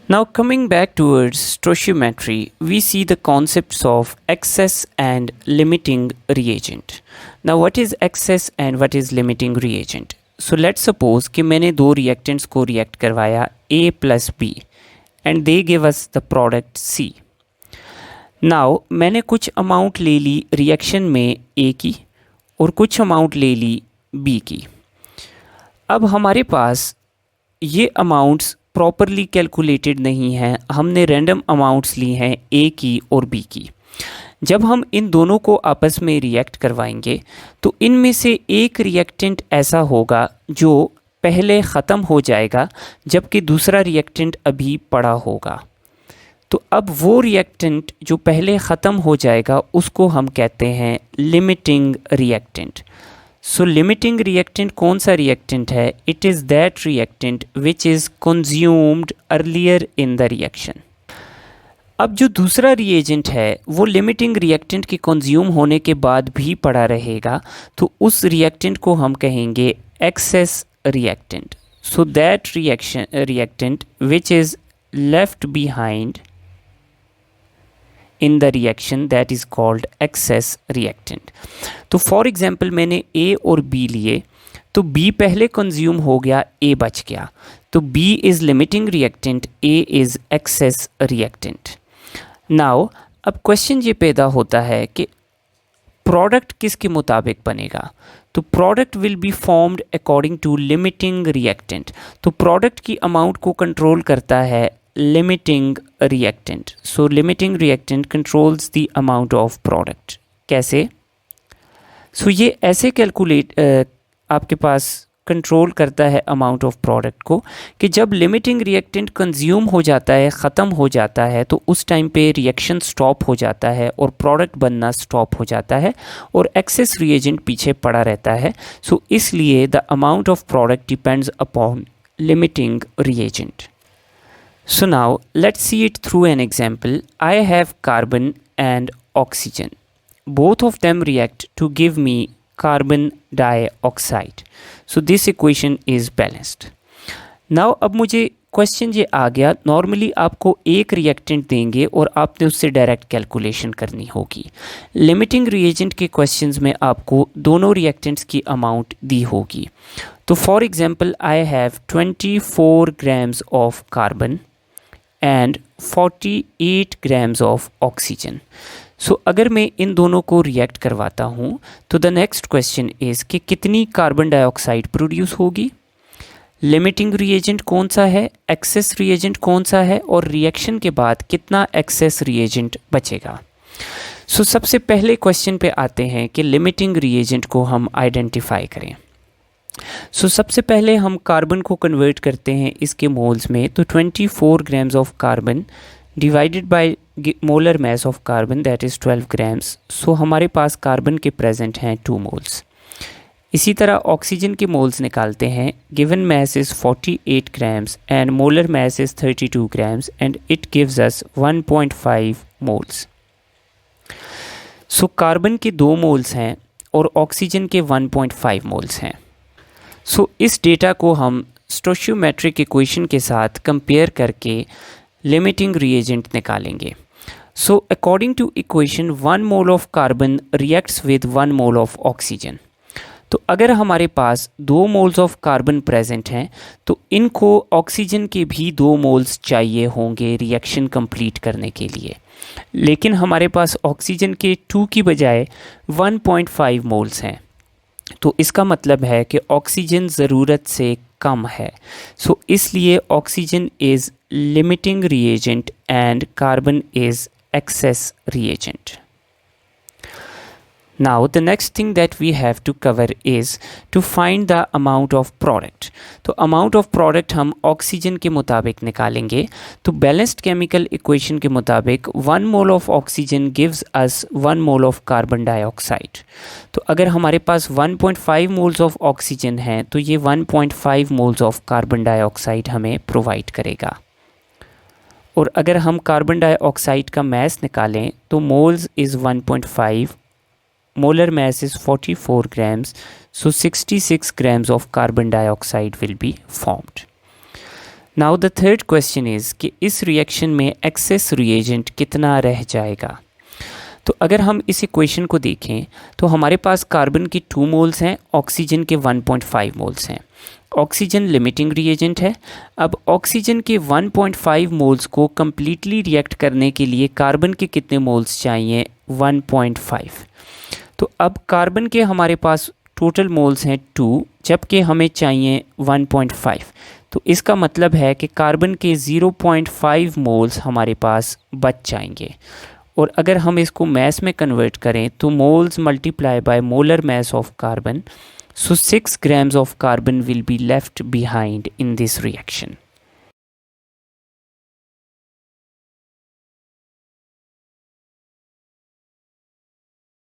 Now, coming back towards stoichiometry, we see the concepts of excess and limiting reagent. Now, what is excess and what is limiting reagent? So, let's suppose कि मैंने दो reactants को react करवाया A plus B and they give us the product C. Now, मैंने कुछ amount ले ली reaction में A की और कुछ amount ले ली B की. अब हमारे पास ये अमाउंट्स प्रॉपरली कैलकुलेटेड नहीं हैं, हमने रैंडम अमाउंट्स ली हैं ए की और बी की. जब हम इन दोनों को आपस में रिएक्ट करवाएंगे तो इनमें से एक रिएक्टेंट ऐसा होगा जो पहले ख़त्म हो जाएगा जबकि दूसरा रिएक्टेंट अभी पड़ा होगा. तो अब वो रिएक्टेंट जो पहले ख़त्म हो जाएगा उसको हम कहते हैं लिमिटिंग रिएक्टेंट. सो लिमिटिंग रिएक्टेंट कौन सा रिएक्टेंट है? It is that reactant which is consumed earlier in the reaction. अब जो दूसरा रिएजेंट है वो लिमिटिंग रिएक्टेंट के कंज्यूम होने के बाद भी पड़ा रहेगा, तो उस रिएक्टेंट को हम कहेंगे excess reactant. So that reactant which is left behind in the reaction that is called excess reactant. तो फॉर एग्जाम्पल मैंने A और B लिए तो B पहले कंज्यूम हो गया, A बच गया, तो B is limiting reactant, A is excess reactant. Now अब क्वेश्चन ये पैदा होता है कि प्रोडक्ट किसके मुताबिक बनेगा? तो product will be formed according to limiting reactant. तो प्रोडक्ट की अमाउंट को कंट्रोल करता है limiting reactant. So limiting reactant controls the amount of product. कैसे? So ये ऐसे कैलकुलेट आपके पास कंट्रोल करता है अमाउंट ऑफ प्रोडक्ट को कि जब लिमिटिंग रिएक्टेंट कंज्यूम हो जाता है, ख़त्म हो जाता है, तो उस टाइम पे रिएक्शन स्टॉप हो जाता है और प्रोडक्ट बनना स्टॉप हो जाता है और एक्सेस रिएजेंट पीछे पड़ा रहता है. सो इसलिए the amount of product depends upon limiting reagent. So now let's see it through an example. I have carbon and oxygen. Both of them react to give me carbon dioxide. So this equation is balanced. Now अब मुझे question ये आ गया, normally आपको एक reactant देंगे और आपने उससे डायरेक्ट कैलकुलेशन करनी होगी. लिमिटिंग रिएजेंट के क्वेश्चंस में आपको दोनों रिएक्टेंट्स की अमाउंट दी होगी. तो for example I have 24 grams of carbon and 48 grams of oxygen. So अगर मैं इन दोनों को रिएक्ट करवाता हूँ तो द नेक्स्ट क्वेश्चन इज़ कि कितनी कार्बन डाइऑक्साइड प्रोड्यूस होगी, लिमिटिंग रिएजेंट कौन सा है, एक्सेस रिएजेंट कौन सा है और रिएक्शन के बाद कितना एक्सेस रिएजेंट बचेगा. सो सबसे पहले क्वेश्चन पे आते हैं कि लिमिटिंग रिएजेंट को हम आइडेंटिफाई करें. सो सबसे पहले हम कार्बन को कन्वर्ट करते हैं इसके मोल्स में. तो 24 grams of carbon divided by molar mass of carbon that is 12 grams. सो हमारे पास कार्बन के प्रेजेंट हैं 2 moles. इसी तरह ऑक्सीजन के मोल्स निकालते हैं. Given mass is 48 grams and molar mass is 32 grams and it gives us 1.5 moles. So carbon के 2 moles हैं और ऑक्सीजन के 1.5 moles हैं. सो इस डेटा को हम स्टोइचियोमेट्रिक इक्वेशन के साथ कंपेयर करके लिमिटिंग रिएजेंट निकालेंगे. So according to equation 1 mole of carbon reacts with 1 mole of oxygen. तो अगर हमारे पास 2 moles ऑफ कार्बन प्रेजेंट हैं तो इनको ऑक्सीजन के भी 2 moles चाहिए होंगे रिएक्शन कंप्लीट करने के लिए, लेकिन हमारे पास ऑक्सीजन के 2 की बजाय 1.5 moles हैं. तो इसका मतलब है कि ऑक्सीजन ज़रूरत से कम है. सो इसलिए oxygen is limiting reagent and carbon is access reagent. Now the next thing that we have to cover is to find the amount of product. तो amount of product हम ऑक्सीजन के मुताबिक निकालेंगे. तो बैलेंस्ड केमिकल इक्वेशन के मुताबिक 1 mole of oxygen gives us 1 mole of carbon dioxide. तो अगर हमारे पास 1.5 moles of oxygen हैं तो ये 1.5 moles of carbon dioxide हमें प्रोवाइड करेगा. और अगर हम कार्बन डाइऑक्साइड का मास निकालें तो moles is 1.5, molar mass is 44 grams, so 66 grams of carbon dioxide will be formed. Now the third question is कि इस रिएक्शन में एक्सेस रिएजेंट कितना रह जाएगा। तो अगर हम इस इक्वेशन को देखें तो हमारे पास कार्बन की 2 मोल्स हैं, ऑक्सीजन के 1.5 मोल्स हैं। ऑक्सीजन लिमिटिंग रिएजेंट है। अब ऑक्सीजन के 1.5 मोल्स को कम्प्लीटली रिएक्ट करने के लिए कार्बन के कितने मोल्स चाहिए? 1.5। तो अब कार्बन के हमारे पास टोटल मोल्स हैं 2, जबकि हमें चाहिए 1.5। तो इसका मतलब है कि कार्बन के 0.5 मोल्स हमारे पास बच जाएंगे। और अगर हम इसको मैस में कन्वर्ट करें तो moles multiply by molar mass of carbon, so 6 grams of carbon will be left behind in this reaction.